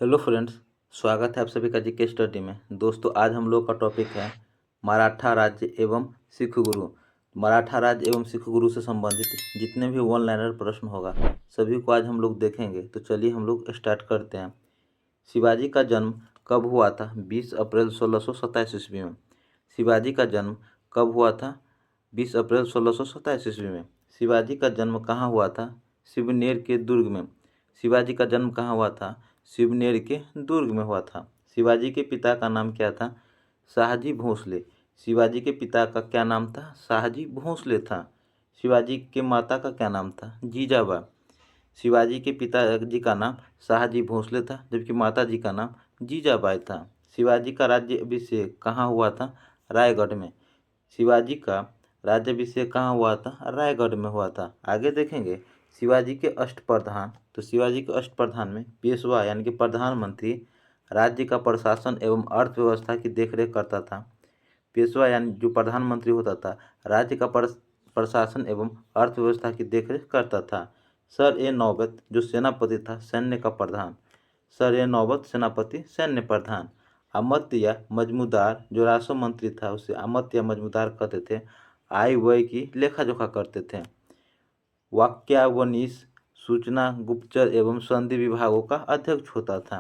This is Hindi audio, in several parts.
Hello friends. स्वागत है आप सभी का जीके स्टडी में। दोस्तों, आज हम लोग का टॉपिक है मराठा राज्य एवं सिख गुरु। मराठा राज्य एवं सिख गुरु से संबंधित जितने भी वन लाइनर प्रश्न होगा सभी को आज हम लोग देखेंगे। तो चलिए हम लोग स्टार्ट करते हैं। शिवाजी का जन्म कब हुआ था? 20 अप्रैल 1627 ईस्वी में। शिवाजी का जन्म कब हुआ था? 20 अप्रैल 1627 ईस्वी में। शिवाजी का जन्म कहाँ हुआ था? शिवनेर के दुर्ग में। शिवाजी का जन्म कहाँ हुआ था? शिवनेर के दुर्ग में हुआ था। शिवाजी के पिता का नाम क्या था? शाहजी भोसले। शिवाजी के पिता का क्या नाम था? शाहजी भोसले था। शिवाजी के माता का क्या नाम था? जीजाबा। शिवाजी के पिताजी का नाम शाहजी भोसले था, जबकि माताजी का नाम जीजाबाई था। शिवाजी का राज्याभिषेक कहाँ हुआ था? रायगढ़ में। शिवाजी का राज्याभिषेक कहाँ हुआ था? रायगढ़ में हुआ था। आगे देखेंगे शिवाजी के अष्टप्रधान। तो शिवाजी के अष्टप्रधान में पेशवा यानी कि प्रधानमंत्री राज्य का प्रशासन एवं अर्थव्यवस्था की देखरेख करता था। पेशवा यानी जो प्रधानमंत्री होता था राज्य का प्रशासन एवं अर्थव्यवस्था की देखरेख करता था। सर ए नौबत जो सेनापति था, सैन्य का प्रधान। सर ए नौबत सेनापति, सैन्य प्रधान। अमर्त्य या मजमूदार जो राजस्व मंत्री था उसे अमर्त्य या मजमूदार कहते थे। आय व्यय की लेखा जोखा करते थे। वाक्यावनीश सूचना गुप्तचर एवं संधि विभागों का अध्यक्ष होता था,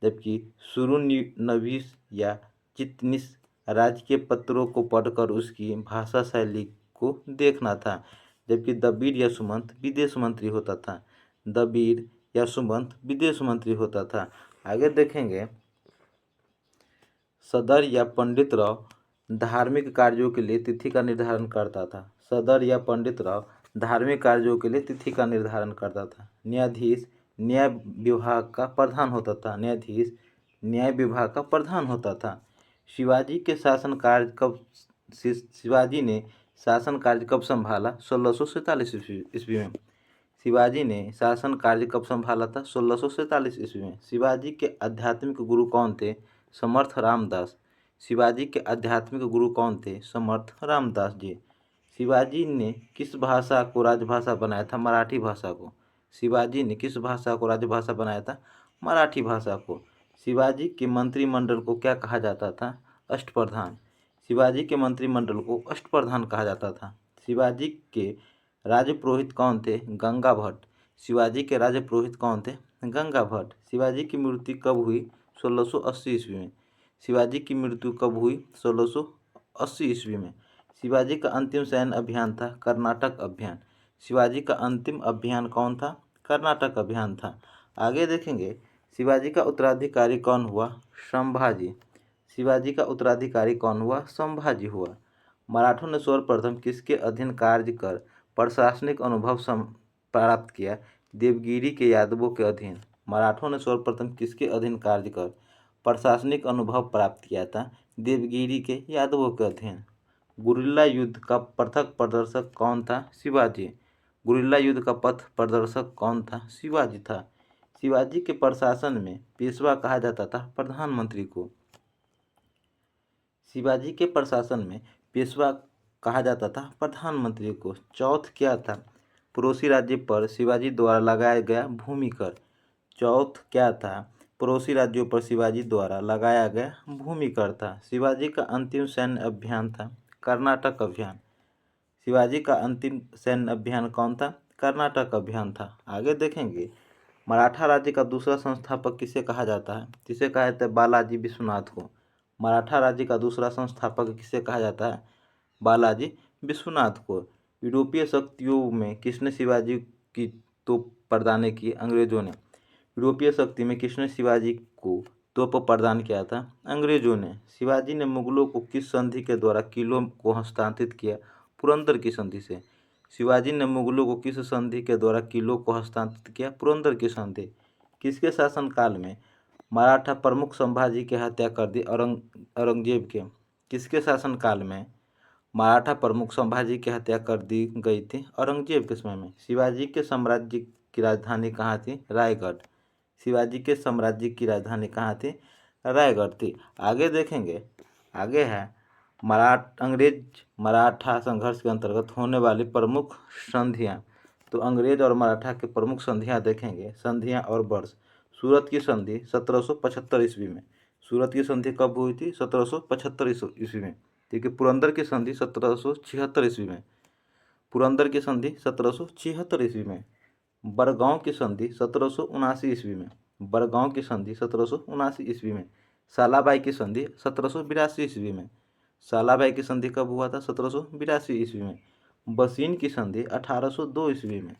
जबकि सुरुनवीस या चितनिस राजकीय पत्रों को पढ़कर उसकी भाषा शैली को देखना था, जबकि दबीर या सुमंत विदेश मंत्री होता था। दबीर या सुमंत विदेश मंत्री होता था। आगे देखेंगे सदर या पंडित राव धार्मिक कार्यों के लिए तिथि का निर्धारण करता था। सदर या पंडित राव धार्मिक कार्यों के लिए तिथि का निर्धारण करता था। न्यायाधीश न्याय विभाग का प्रधान होता था। न्यायाधीश न्याय विभाग का प्रधान होता था। शिवाजी के शासन कार्य कब शिवाजी ने शासन कार्य कब संभाला? 1647 ईस्वी में। शिवाजी ने शासन कार्य कब संभाला था? 1647 ईस्वी में। शिवाजी के आध्यात्मिक गुरु कौन थे? समर्थ रामदास। शिवाजी के आध्यात्मिक गुरु कौन थे? समर्थ रामदास जी। शिवाजी ने किस भाषा को राजभाषा बनाया था? मराठी भाषा को। शिवाजी ने किस भाषा को राजभाषा बनाया था? मराठी भाषा को। शिवाजी के मंत्रिमंडल को क्या कहा जाता था? अष्टप्रधान। शिवाजी के मंत्रिमंडल को अष्टप्रधान कहा जाता था। शिवाजी के राजपुरोहित कौन थे? गंगा भट्ट। शिवाजी के राजपुरोहित कौन थे? गंगा भट्ट। शिवाजी की मृत्यु कब हुई? 1680 ईस्वी में। शिवाजी की मृत्यु कब हुई? 1680 ईस्वी में। शिवाजी का अंतिम सैन्य अभियान था कर्नाटक अभियान। शिवाजी का अंतिम अभियान कौन था? कर्नाटक अभियान था। आगे देखेंगे शिवाजी का उत्तराधिकारी कौन हुआ? संभाजी। शिवाजी का उत्तराधिकारी कौन हुआ? संभाजी हुआ। मराठों ने सर्वप्रथम किसके अधीन कार्य कर प्रशासनिक अनुभव प्राप्त किया? देवगिरी के यादवों के अधीन। मराठों ने सर्वप्रथम किसके अधीन कार्य कर प्रशासनिक अनुभव प्राप्त किया था? देवगिरी के यादवों के अधीन। गुरिल्ला युद्ध का पथक प्रदर्शक कौन था? शिवाजी। गुरिल्ला युद्ध का पथ प्रदर्शक कौन था? शिवाजी था। शिवाजी के प्रशासन में पेशवा कहा जाता था प्रधानमंत्री को। शिवाजी के प्रशासन में पेशवा कहा जाता था प्रधानमंत्री को। चौथ क्या था? पड़ोसी राज्य पर शिवाजी द्वारा लगाया गया भूमि कर। चौथ क्या था? पड़ोसी राज्यों पर शिवाजी द्वारा लगाया गया भूमि कर था। शिवाजी का अंतिम सैन्य अभियान था कर्नाटक अभियान। शिवाजी का अंतिम सैन्य अभियान कौन था? कर्नाटक अभियान था। आगे देखेंगे मराठा राज्य का दूसरा संस्थापक किसे कहा जाता है? किसे कहा जाता है? बालाजी विश्वनाथ को। मराठा राज्य का दूसरा संस्थापक किसे कहा जाता है? बालाजी विश्वनाथ को। यूरोपीय शक्तियों में किसने शिवाजी की तोप प्रदान की? अंग्रेजों ने। यूरोपीय शक्ति में किसने शिवाजी को तोप प्रदान किया था? अंग्रेजों ने। शिवाजी ने मुगलों को किस संधि के द्वारा किलों को हस्तांतरित किया? पुरंदर की संधि से। शिवाजी ने मुगलों को किस संधि के द्वारा किलों को हस्तांतरित किया? पुरंदर की संधि। किसके शासनकाल में मराठा प्रमुख संभाजी की हत्या कर दी? औरंगजेब के। किसके शासनकाल में मराठा प्रमुख संभाजी की हत्या कर दी गई थी? औरंगजेब के समय में। शिवाजी के साम्राज्य की राजधानी कहाँ थी? रायगढ़। शिवाजी के साम्राज्य की राजधानी कहाँ थी? रायगढ़ थी। आगे देखेंगे, आगे है अंग्रेज मराठा संघर्ष के अंतर्गत होने वाली प्रमुख संधियाँ। तो अंग्रेज और मराठा के प्रमुख संधियाँ देखेंगे, संधियाँ और वर्ष सूरत की संधि 1775 ईस्वी में। सूरत की संधि कब हुई थी? 1775 ईस्वी में। ठीक है। पुरंदर की संधि 1776 ईस्वी में। पुरंदर की संधि 1776 ईस्वी में। बरगांव की संधि 1779 ईस्वी में। बरगांव की संधि 1779 ईस्वी में। सालाबाई की संधि 1782 ईस्वी में। सालाबाई की संधि कब हुआ था? 1782 ईस्वी में। बसीन की संधि 1802 ईस्वी में।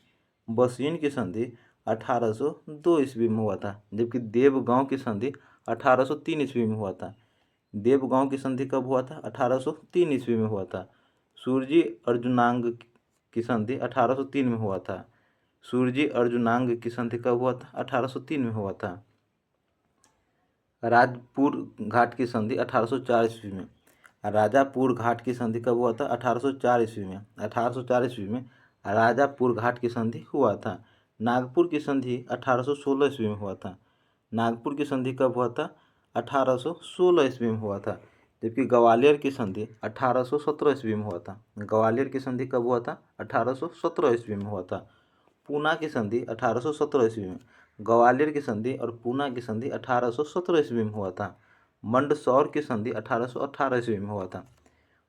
बसीन की संधि 1802 ईस्वी में हुआ था। जबकि देवगांव की संधि 1803 ईस्वी में हुआ था। देवगांव की संधि कब हुआ था? 1803 ईस्वी में हुआ था। सूरजी अर्जुनांग की संधि 1803 में हुआ था। सूरजी अर्जुनांग की संधि कब हुआ था? 1803 में हुआ था। राजपुर घाट की संधि 1804 ईस्वी में। राजापुर घाट की संधि कब हुआ था? 1804 ईस्वी में। 1804 ईस्वी में राजापुर घाट की संधि हुआ था। नागपुर की संधि 1816 ईस्वी में हुआ था। नागपुर की संधि कब हुआ था? 1816 ईस्वी में हुआ था। जबकि ग्वालियर की संधि 1817 ईस्वी में हुआ था। ग्वालियर की संधि कब हुआ था? 1817 ईस्वी में हुआ था। पूना की संधि 1817 ईस्वी में। ग्वालियर की संधि और पूना की संधि 1817 ईस्वी में हुआ था। मंदसौर की संधि 1818 ईस्वी में हुआ था।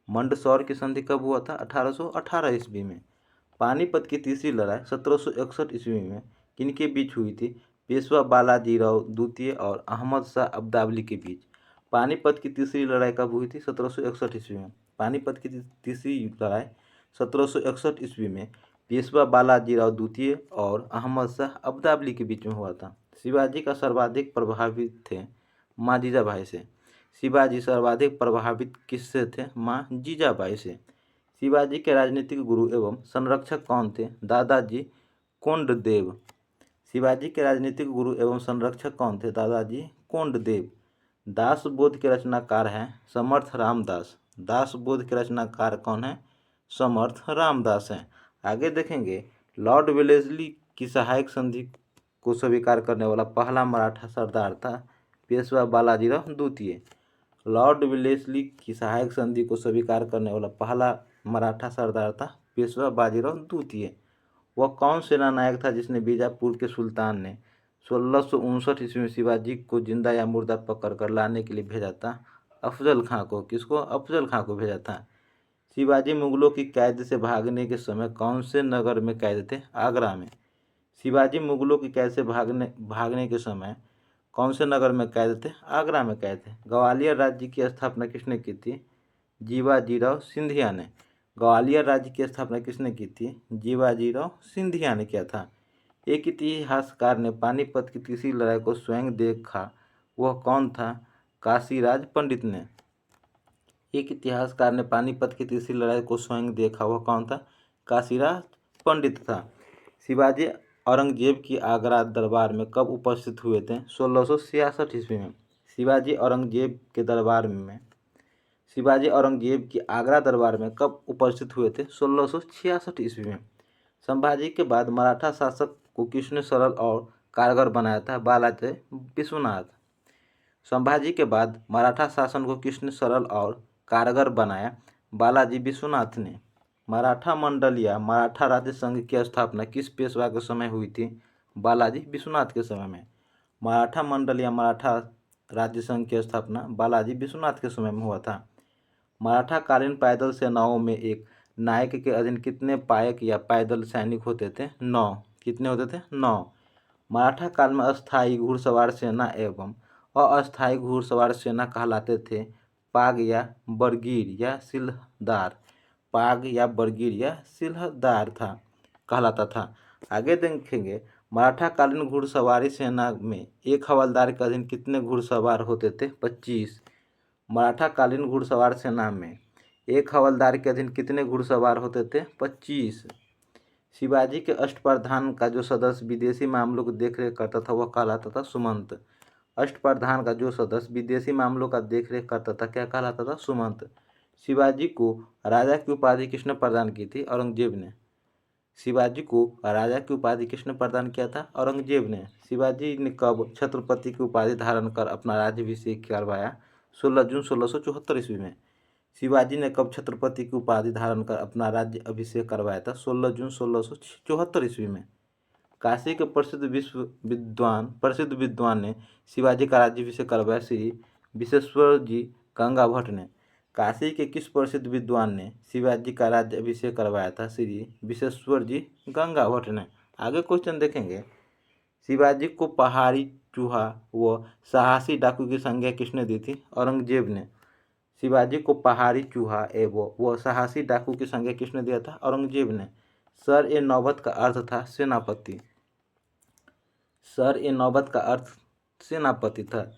मंदसौर की संधि कब हुआ था? 1818 ईस्वी में। पानीपत की तीसरी लड़ाई 1761 ईस्वी में किनके बीच हुई थी? पेशवा बालाजीराव द्वितीय और अहमद शाह अब्दाली के बीच। पानीपत की तीसरी लड़ाई कब हुई थी? 1761 ईस्वी में। पानीपत की तीसरी लड़ाई 1761 ईस्वी में पेशवा बालाजीराव द्वितीय और अहमद शाह अब्दाली के बीच में हुआ था। शिवाजी का सर्वाधिक प्रभावित थे माँ जीजाबाई से। शिवाजी सर्वाधिक प्रभावित किससे थे? माँ जीजाबाई से। शिवाजी के राजनीतिक गुरु एवं संरक्षक कौन थे? दादाजी कोंडदेव। शिवाजी के राजनीतिक गुरु एवं संरक्षक कौन थे? दादाजी कोंडदेव। दासबोध के रचनाकार हैं समर्थ रामदास। दासबोध के रचनाकार कौन है? समर्थ रामदास हैं। आगे देखेंगे, लॉर्ड वेलेस्ली की सहायक संधि को स्वीकार करने वाला पहला मराठा सरदार था पेशवा बालाजीराव द्वितीय। लॉर्ड वेलेस्ली की सहायक संधि को स्वीकार करने वाला पहला मराठा सरदार था पेशवा बाजीराव द्वितीय। वह कौन सेना नायक था जिसने बीजापुर के सुल्तान ने 1659 ईस्वी में शिवाजी को जिंदा या मुर्दा पकड़ कर लाने के लिए भेजा था? अफजल खां को। किसको? अफजल खां को भेजा था। शिवाजी मुगलों की कैद से भागने के समय कौन से नगर में कैद थे? आगरा में। शिवाजी मुगलों की कैद से भागने के समय कौन से नगर में कैद थे? आगरा में कैद थे। ग्वालियर राज्य की स्थापना किसने की थी? जीवाजीराव सिंधिया ने। ग्वालियर राज्य की स्थापना किसने की थी? जीवाजीराव सिंधिया ने किया था। एक इतिहासकार ने पानीपत की तीसरी लड़ाई को स्वयं देखा, वह कौन था? काशीराज पंडित ने। एक इतिहासकार ने पानीपत की तीसरी लड़ाई को स्वयं देखा, वह कौन था? काशीराज पंडित था। शिवाजी औरंगजेब की आगरा दरबार में कब उपस्थित हुए थे? 1666 ईस्वी में। शिवाजी औरंगजेब की आगरा दरबार में कब उपस्थित हुए थे? 1666 ईस्वी में। संभाजी के बाद मराठा शासक को किसने सरल और कारगर बनाया था? बालाजी विश्वनाथ। संभाजी के बाद मराठा शासन को किसने सरल और कारगर बनाया? बालाजी विश्वनाथ ने। मराठा मंडल या मराठा राज्य संघ की स्थापना किस पेशवा के समय हुई थी? बालाजी विश्वनाथ के समय में। मराठा मंडल या मराठा राज्य संघ की स्थापना बालाजी विश्वनाथ के समय में हुआ था। मराठा कालीन पैदल सेनाओं में एक नायक के अधीन कितने पायक या पैदल सैनिक होते थे? 9। कितने होते थे? 9। मराठा काल में अस्थायी घुड़सवार सेना एवं अस्थायी घुड़सवार सेना कहलाते थे पाग या बरगीर या सिलहदार। पाग या बरगीर या सिलहदार था कहलाता था। आगे देखेंगे, मराठा कालीन घुड़सवारी सेना में एक हवलदार के अधीन कितने घुड़सवार होते थे? 25। मराठा कालीन घुड़सवार सेना में एक हवलदार के अधीन कितने घुड़सवार होते थे? 25। शिवाजी के अष्टप्रधान का जो सदस्य विदेशी मामलों की देखरेख करता था वह कहलाता था सुमंत। अष्टप्रधान का जो सदस्य विदेशी मामलों का देखरेख करता था क्या कहलाता था? सुमंत। शिवाजी को राजा की उपाधि किसने प्रदान की थी? औरंगजेब ने। शिवाजी को राजा की उपाधि किसने प्रदान किया था? औरंगजेब ने। शिवाजी ने कब छत्रपति की उपाधि धारण कर अपना राज्याभिषेक करवाया? 16 जून 1674 ईस्वी में। शिवाजी ने कब छत्रपति की उपाधि धारण कर अपना राज्य अभिषेक करवाया था? 16 जून 1674 ईस्वी में। काशी के प्रसिद्ध विद्वान ने शिवाजी का राज्याभिषेक करवाया? श्री विश्वेश्वर जी गंगा भट्ट ने। काशी के किस प्रसिद्ध विद्वान ने शिवाजी का राज्याभिषेक करवाया था? श्री विश्वेश्वर जी गंगा भट्ट ने। आगे क्वेश्चन देखेंगे, शिवाजी को पहाड़ी चूहा व साहसी डाकू की संज्ञा किसने दी थी? औरंगजेब ने। शिवाजी को पहाड़ी चूहा एवं व साहसी डाकू की संज्ञा किसने दिया था? औरंगजेब ने। सर ए नौबत का अर्थ था सेनापति। सर ए नौबत का अर्थ सेनापति था।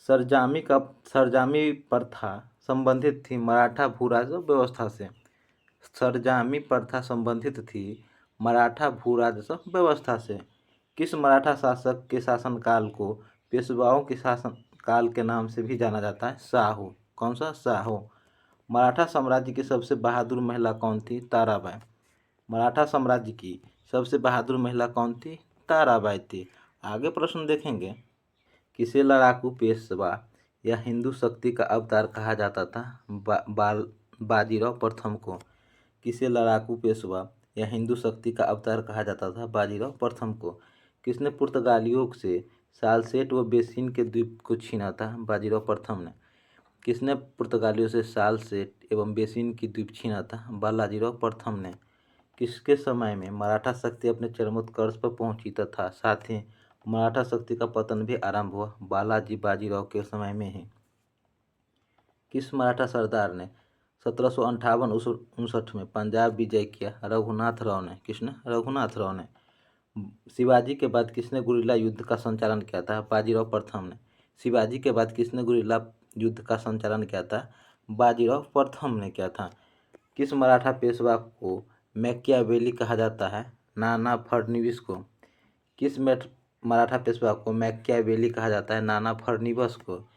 सरजामी प्रथा संबंधित थी मराठा भूराज व्यवस्था से। सरजामी प्रथा संबंधित थी मराठा भूराजस्व व्यवस्था से। किस मराठा शासक के शासनकाल को पेशवाओं के शासनकाल के नाम से भी जाना जाता है? शाहू। कौन सा? शाहू। मराठा साम्राज्य की सबसे बहादुर महिला कौन थी? ताराबाई। मराठा साम्राज्य की सबसे बहादुर महिला कौन थी? ताराबाई थी। आगे प्रश्न देखेंगे, किसे लड़ाकू पेशवा या हिंदू शक्ति का अवतार कहा जाता था? बाजीराव प्रथम को। किसे लड़ाकू पेशवा या हिंदू शक्ति का अवतार कहा जाता था? बाजीराव प्रथम को। किसने पुर्तगालियों से सालसेट व बेसिन के द्वीप को छीना था? बाजीराव प्रथम ने। किसने पुर्तगालियों से सालसेट एवं बेसिन की द्वीप छीना था? बाजीराव प्रथम ने। किसके समय में मराठा शक्ति अपने चरमोत्कर्ष पर पहुंची तथा साथ ही मराठा शक्ति का पतन भी आरंभ हुआ? बाजीराव के समय में ही। किस मराठा सरदार ने 1758-59 में पंजाब विजय किया? रघुनाथ राव ने। किसने? रघुनाथ राव ने। शिवाजी के बाद किसने गुरिल्ला युद्ध का संचालन किया था? बाजीराव प्रथम ने। शिवाजी के बाद किसने गुरिल्ला युद्ध का संचालन किया था? बाजीराव प्रथम ने किया था। किस मराठा पेशवा को मैकियावेली कहा जाता है? नाना फडणवीस को। किस मराठा पेशवा को मैकियावेली कहा जाता है? नाना फडणवीस को।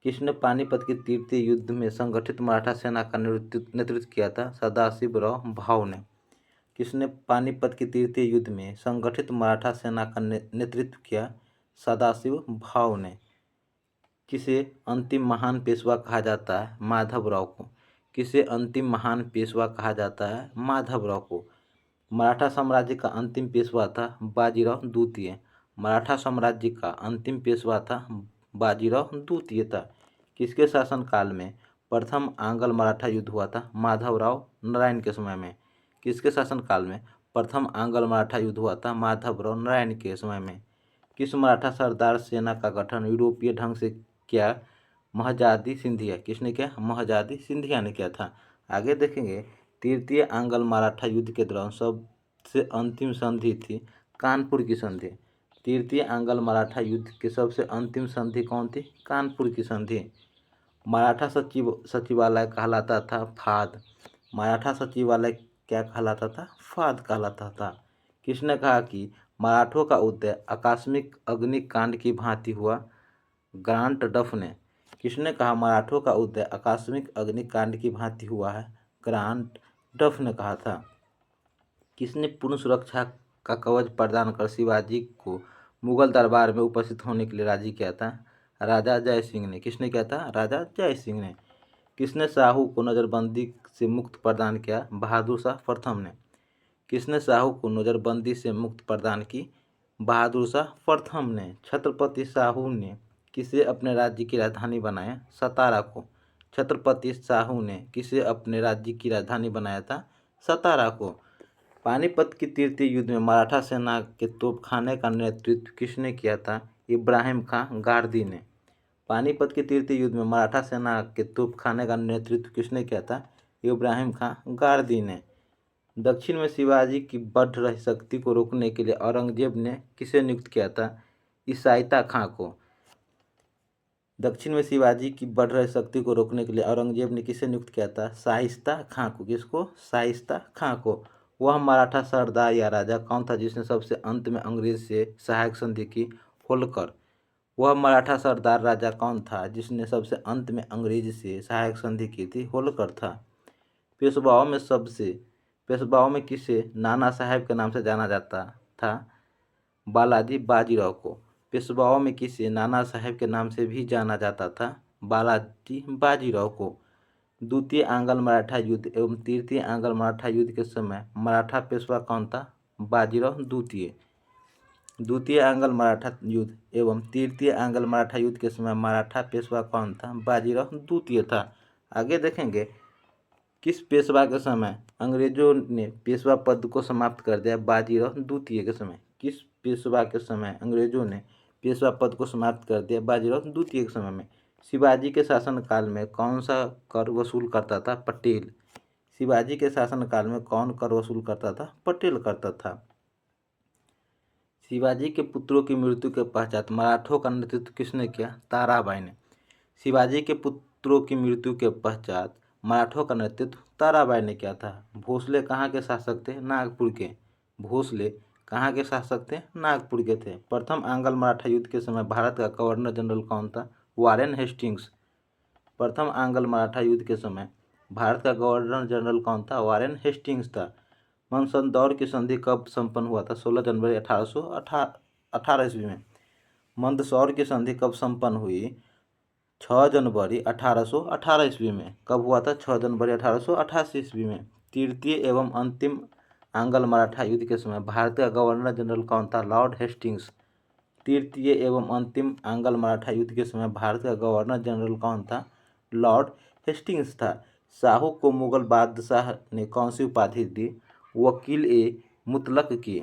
किसने पानीपत के तृतीय युद्ध में संगठित मराठा सेना का नेतृत्व किया था? सदाशिवराव भाऊ ने। किसने पानीपत के तृतीय युद्ध में संगठित मराठा सेना का नेतृत्व किया? सदाशिव भाऊ ने। किसे अंतिम महान पेशवा कहा जाता है? माधवराव को। किसे अंतिम महान पेशवा कहा जाता है? माधवराव को। मराठा साम्राज्य का अंतिम पेशवा था बाजीराव द्वितीय। मराठा साम्राज्य का अंतिम पेशवा था बाजीराव द्वितीय था। किसके शासनकाल में प्रथम आंग्ल मराठा युद्ध हुआ था? माधवराव नारायण के समय में। किसके शासनकाल में प्रथम आंग्ल मराठा युद्ध हुआ था? माधवराव नारायण के समय में। किस मराठा सरदार सेना का गठन यूरोपीय ढंग से किया? महजादी सिंधिया। किसने किया? महजादी सिंधिया ने किया था। आगे देखेंगे, तृतीय आंग्ल मराठा युद्ध के दौरान सबसे अंतिम संधि थी कानपुर की संधि। तृतीय आंग्ल मराठा युद्ध के सबसे अंतिम संधि कौन थी? कानपुर की संधि। मराठा सचिवालय कहलाता था फाद। मराठा सचिवालय क्या कहलाता था? फाद कहलाता था। किसने कहा कि मराठों का उदय आकस्मिक अग्निकांड की भांति हुआ? ग्रांट डफ ने। किसने कहा मराठों का उदय आकस्मिक अग्निकांड की भांति हुआ है? ग्रांट डफ ने कहा था। किसने पूर्ण सुरक्षा का कवच प्रदान कर शिवाजी को मुगल दरबार में उपस्थित होने के लिए राजी किया था? राजा जय सिंह ने। किसने किया था? राजा जय सिंह ने। किसने शाहू को नज़रबंदी से मुक्त प्रदान किया? बहादुर शाह प्रथम ने। किसने शाहू को नज़रबंदी से मुक्त प्रदान की? बहादुर शाह प्रथम ने। छत्रपति शाहू ने किसे अपने राज्य की राजधानी बनाया? सतारा को। छत्रपति शाहू ने किसे अपने राज्य की राजधानी बनाया था? सतारा को। पानीपत के तृतीय युद्ध में मराठा सेना के तोपखाने का नेतृत्व किसने किया था? इब्राहिम खां गारदी ने। पानीपत के तृतीय युद्ध में मराठा सेना के तोपखाने का नेतृत्व किसने किया था? इब्राहिम खां गारदी ने। दक्षिण में शिवाजी की बढ़ रही शक्ति को रोकने के लिए औरंगजेब ने किसे नियुक्त किया था? ईसाइता खां को। दक्षिण में शिवाजी की बढ़ रही शक्ति को रोकने के लिए औरंगजेब ने किसे नियुक्त किया था? शाइस्ता खां को। किसको? शाइस्ता खां को। वह मराठा सरदार या राजा कौन था जिसने सबसे अंत में अंग्रेज से सहायक संधि की? होल्कर। वह मराठा सरदार राजा कौन था जिसने सबसे अंत में अंग्रेज से सहायक संधि की थी? होल्कर था। पेशवाओं में किसे नाना साहेब के नाम से जाना जाता था? बालाजी बाजीराव को। पेशवाओं में किसे नाना साहेब के नाम से भी जाना जाता था? बालाजी बाजीराव को। द्वितीय आंग्ल मराठा युद्ध एवं तृतीय आंग्ल मराठा युद्ध के समय मराठा पेशवा कौन था? बाजीराव द्वितीय। द्वितीय आंग्ल मराठा युद्ध एवं तृतीय आंग्ल मराठा युद्ध के समय मराठा पेशवा कौन था? बाजीराव द्वितीय था। आगे देखेंगे, किस पेशवा के समय अंग्रेजों ने पेशवा पद को समाप्त कर दिया? बाजीराव द्वितीय के समय। किस पेशवा के समय अंग्रेजों ने पेशवा पद को समाप्त कर दिया? बाजीराव द्वितीय के समय में। शिवाजी के शासनकाल में कौन सा कर वसूल करता था? पटेल। शिवाजी के शासनकाल में कौन कर वसूल करता था? पटेल करता था। शिवाजी के पुत्रों की मृत्यु के पश्चात मराठों का नेतृत्व किसने किया? ताराबाई ने। शिवाजी के पुत्रों की मृत्यु के पश्चात मराठों का नेतृत्व ताराबाई ने किया था। भोसले कहाँ के शासक थे? नागपुर के। भोसले कहाँ के शासक थे? नागपुर के थे। प्रथम आंग्ल मराठा युद्ध के समय भारत का गवर्नर जनरल कौन था? Warren Hastings. प्रथम आंग्ल मराठा युद्ध के समय भारत का गवर्नर जनरल कौन था? वारेन हेस्टिंग्स था। मंदसौर की संधि कब संपन्न हुआ था? 16 जनवरी 1818 ईस्वी में। मंदसौर की संधि कब संपन्न हुई? 6 जनवरी 1818 ईस्वी में। कब हुआ था? 6 जनवरी 1888 ईस्वी में। तृतीय एवं अंतिम आंग्ल मराठा युद्ध के समय भारत का गवर्नर जनरल कौन था? Lord Hastings. तृतीय एवं अंतिम आंग्ल मराठा युद्ध के समय भारत का गवर्नर जनरल कौन था? लॉर्ड हेस्टिंग्स था। शाहू को मुगल बादशाह ने कौन सी उपाधि दी? वकील ए मुतलक की।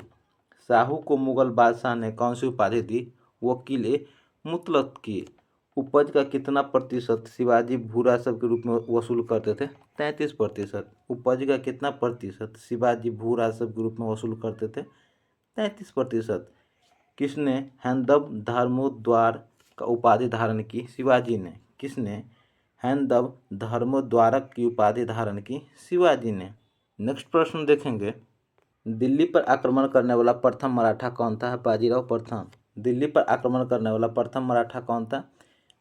शाहू को मुगल बादशाह ने कौन सी उपाधि दी? वकील ए मुतलक की। उपज का कितना प्रतिशत शिवाजी भू राजस्व के रूप में वसूल करते थे? 33%। उपज का कितना प्रतिशत शिवाजी भू राजस्व के रूप में वसूल करते थे? 33%। किसने हैंदव धर्मोद्वार का उपाधि धारण की? शिवाजी ने। किसने हैंदव धर्मोद्वारक की उपाधि धारण की? शिवाजी ने। नेक्स्ट प्रश्न देखेंगे, दिल्ली पर आक्रमण करने वाला प्रथम मराठा कौन था? बाजीराव प्रथम। दिल्ली पर आक्रमण करने वाला प्रथम मराठा कौन था?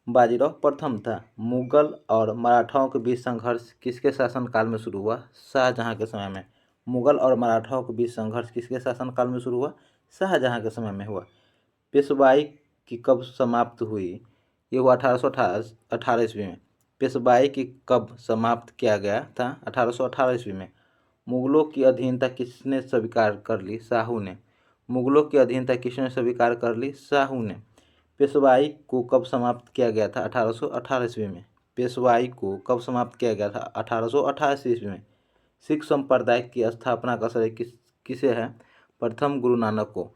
बाजीराव प्रथम था। मुगल और मराठाओं के बीच संघर्ष किसके शासनकाल में शुरू हुआ? शाहजहां के समय में। मुगल और मराठाओं के बीच संघर्ष किसके शासनकाल में शुरू हुआ? शाहजहां के समय में हुआ। पेशवाई की कब समाप्त हुई? ये हुआ 1818 ईस्वी में। पेशवाई की कब समाप्त किया गया था? 1818 ईस्वी में। मुगलों की अधीनता किसने स्वीकार कर ली? शाहू ने। मुगलों की अधीनता किसने स्वीकार कर ली? शाहू ने। पेशवाई को कब समाप्त किया गया था? 1818 ईस्वी में। पेशवाई को कब समाप्त किया गया था? 1888 ईस्वी में। सिख संप्रदाय की स्थापना का श्रेय किसे है? प्रथम गुरु नानक को।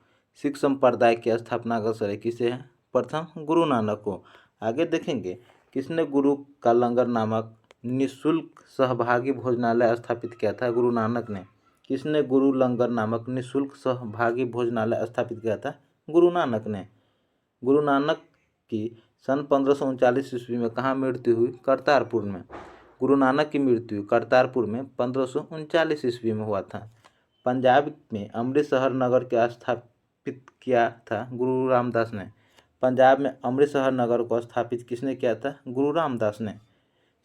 सिख संप्रदाय की स्थापना का श्रेय किसे है? प्रथम गुरु नानक को। आगे देखेंगे, किसने गुरु का लंगर नामक निःशुल्क सहभागी भोजनालय स्थापित किया था? गुरु नानक ने। किसने गुरु लंगर नामक निःशुल्क सहभागी भोजनालय स्थापित किया था? गुरु नानक ने। गुरु नानक की सन 1539 ईस्वी में कहाँ मृत्यु हुई? करतारपुर में। गुरु नानक की मृत्यु करतारपुर में 1539 ईस्वी में हुआ था। पंजाब में अमृतसर नगर को स्थापित किया था? गुरु रामदास ने। पंजाब में अमृतसर नगर को स्थापित किसने किया था? गुरु रामदास ने।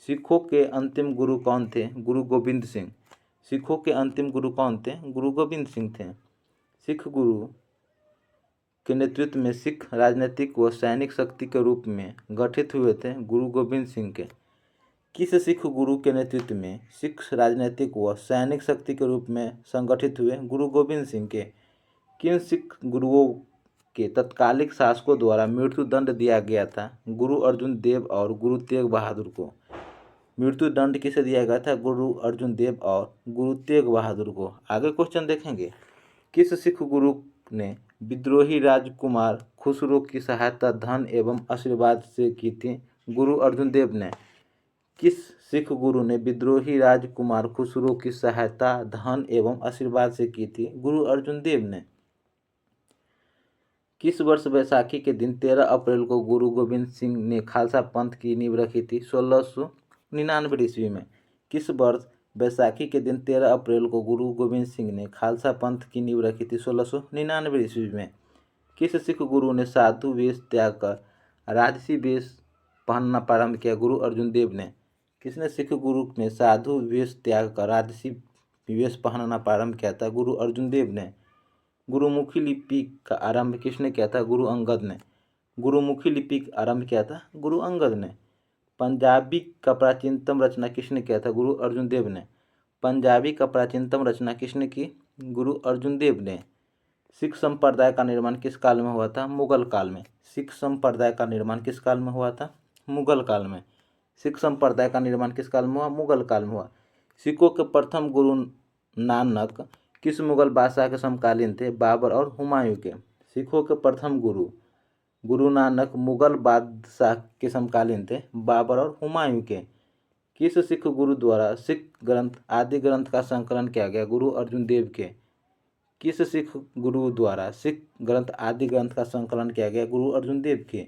सिखों के अंतिम गुरु कौन थे? गुरु गोविंद सिंह। सिखों के अंतिम गुरु कौन थे? गुरु गोविंद सिंह थे। सिख गुरु के नेतृत्व में सिख राजनीतिक व सैनिक शक्ति के रूप में गठित हुए थे? गुरु गोविंद सिंह के। किस सिख गुरु के नेतृत्व में सिख राजनीतिक व सैनिक शक्ति के रूप में संगठित हुए? गुरु गोविंद सिंह के। किन सिख गुरुओं के तत्कालिक शासकों द्वारा मृत्यु दंड दिया गया था? गुरु अर्जुन देव और गुरु तेग बहादुर को। मृत्यु दंड किसे दिया गया था? गुरु अर्जुन देव और गुरु तेग बहादुर को। आगे क्वेश्चन देखेंगे, किस सिख गुरु ने विद्रोही राजकुमार खुसरो की सहायता धन एवं आशीर्वाद से की थी? गुरु अर्जुन देव ने। किस सिख गुरु ने विद्रोही राजकुमार खुसरो की सहायता धन एवं आशीर्वाद से की थी? गुरु अर्जुन देव ने। किस वर्ष बैसाखी के दिन 13 अप्रैल को गुरु गोविंद सिंह ने खालसा पंथ की नींव रखी थी? 1699 ईस्वी में। किस वर्ष बैसाखी के दिन 13 अप्रैल को गुरु गोविंद सिंह ने खालसा पंथ की नींव रखी थी? 1699 ईस्वी में। किस सिख गुरु ने साधु वेश त्याग कर राजसी वेश पहनना प्रारंभ किया? गुरु अर्जुन देव ने। किसने सिख गुरु ने साधु वेश त्याग कर राजसी वेश पहनना प्रारंभ किया था? गुरु अर्जुन देव ने। गुरुमुखी लिपि का आरंभ किसने किया था? गुरु अंगद ने। गुरुमुखी लिपि का आरंभ किया था? गुरु अंगद ने। पंजाबी का प्राचीनतम रचना किसने किया था? गुरु अर्जुन देव ने। पंजाबी का प्राचीनतम रचना किसने की? गुरु अर्जुन देव ने। सिख संप्रदाय का निर्माण किस काल में हुआ था? मुगल काल में। सिख संप्रदाय का निर्माण किस काल में हुआ था? मुगल काल में। सिख संप्रदाय का निर्माण किस काल में हुआ? मुगल काल में हुआ। सिखों के प्रथम गुरु नानक किस मुगल बादशाह के समकालीन थे? बाबर और हुमायूं के। सिखों के प्रथम गुरु नानक मुगल बादशाह के समकालीन थे, बाबर और हुमायूं के। किस सिख गुरु द्वारा सिख ग्रंथ आदि ग्रंथ का संकलन किया गया? गुरु अर्जुन देव के। किस सिख गुरु द्वारा सिख ग्रंथ आदि ग्रंथ का संकलन किया गया? गुरु अर्जुन देव के।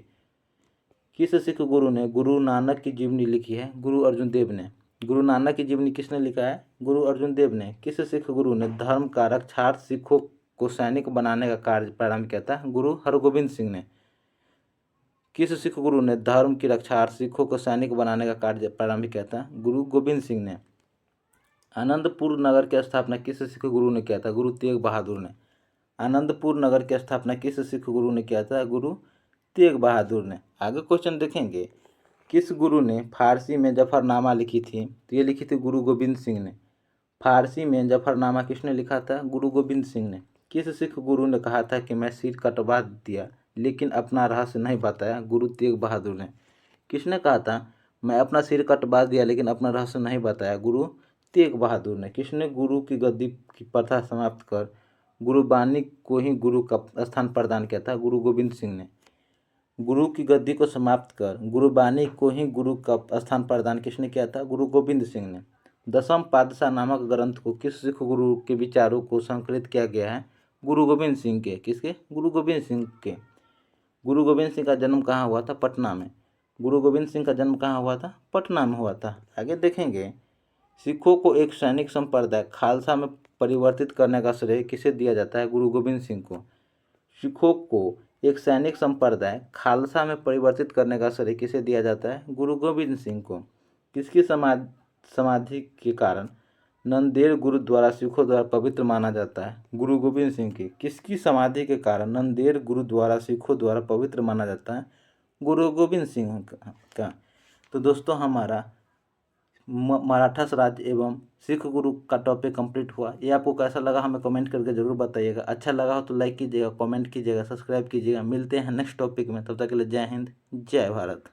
किस सिख गुरु ने गुरु नानक की जीवनी लिखी है? गुरु अर्जुन देव ने। गुरु नानक की जीवनी किसने लिखा है? गुरु अर्जुन देव ने। किस सिख गुरु ने धर्म का रक्षार्थ सिखों को सैनिक बनाने का कार्य प्रारंभ किया था? गुरु हरगोबिंद सिंह ने। किस सिख गुरु ने धर्म की रक्षार्थ सिखों को सैनिक बनाने का कार्य प्रारंभ किया था? गुरु गोबिंद सिंह ने। आनंदपुर नगर की स्थापना किस सिख गुरु ने किया था? गुरु तेग बहादुर ने। आनंदपुर नगर की स्थापना किस सिख गुरु ने किया था? गुरु तेग बहादुर ने। आगे क्वेश्चन देखेंगे, किस गुरु ने फारसी में जफरनामा लिखी थी? तो ये लिखी थी गुरु गोबिंद सिंह ने। फारसी में जफरनामा किसने लिखा था? गुरु गोबिंद सिंह ने। किस सिख गुरु ने कहा था कि मैं सिर कटवा दिया लेकिन अपना रहस्य नहीं बताया? गुरु तेग बहादुर ने। किसने कहा था मैं अपना सिर कटवा दिया लेकिन अपना रहस्य नहीं बताया? गुरु तेग बहादुर ने। किसने गुरु की गद्दी की प्रथा समाप्त कर गुरुबानी को ही गुरु का स्थान प्रदान किया था? गुरु गोबिंद सिंह ने। गुरु की गद्दी को समाप्त कर गुरुबानी को ही गुरु का स्थान प्रदान किसने किया था? गुरु गोबिंद सिंह ने। दसम पातशाह नामक ग्रंथ को किस सिख गुरु के विचारों को संकलित किया गया है? गुरु गोबिंद सिंह के। किसके? गुरु गोबिंद सिंह के। गुरु गोबिंद सिंह का जन्म कहाँ हुआ था? पटना में। गुरु गोबिंद सिंह का जन्म कहाँ हुआ था? पटना में हुआ था। आगे देखेंगे, सिखों को एक सैनिक संप्रदाय खालसा में परिवर्तित करने का श्रेय किसे दिया जाता है? गुरु गोबिंद सिंह को। सिखों को एक सैनिक संप्रदाय खालसा में परिवर्तित करने का श्रेय किसे दिया जाता है? गुरु गोबिंद सिंह को। किसकी समाधि के कारण नंदेड़ गुरुद्वारा सिखों द्वारा पवित्र माना जाता है? गुरु गोबिंद सिंह की। किसकी समाधि के कारण नंदेड़ गुरुद्वारा सिखों द्वारा पवित्र माना जाता है? गुरु गोबिंद सिंह का। तो दोस्तों, हमारा मराठा स्वराज एवं सिख गुरु का टॉपिक कंप्लीट हुआ। ये आपको कैसा लगा हमें कमेंट करके ज़रूर बताइएगा। अच्छा लगा हो तो लाइक कीजिएगा, कमेंट कीजिएगा, सब्सक्राइब कीजिएगा। मिलते हैं नेक्स्ट टॉपिक में, तब तक के लिए जय हिंद, जय भारत।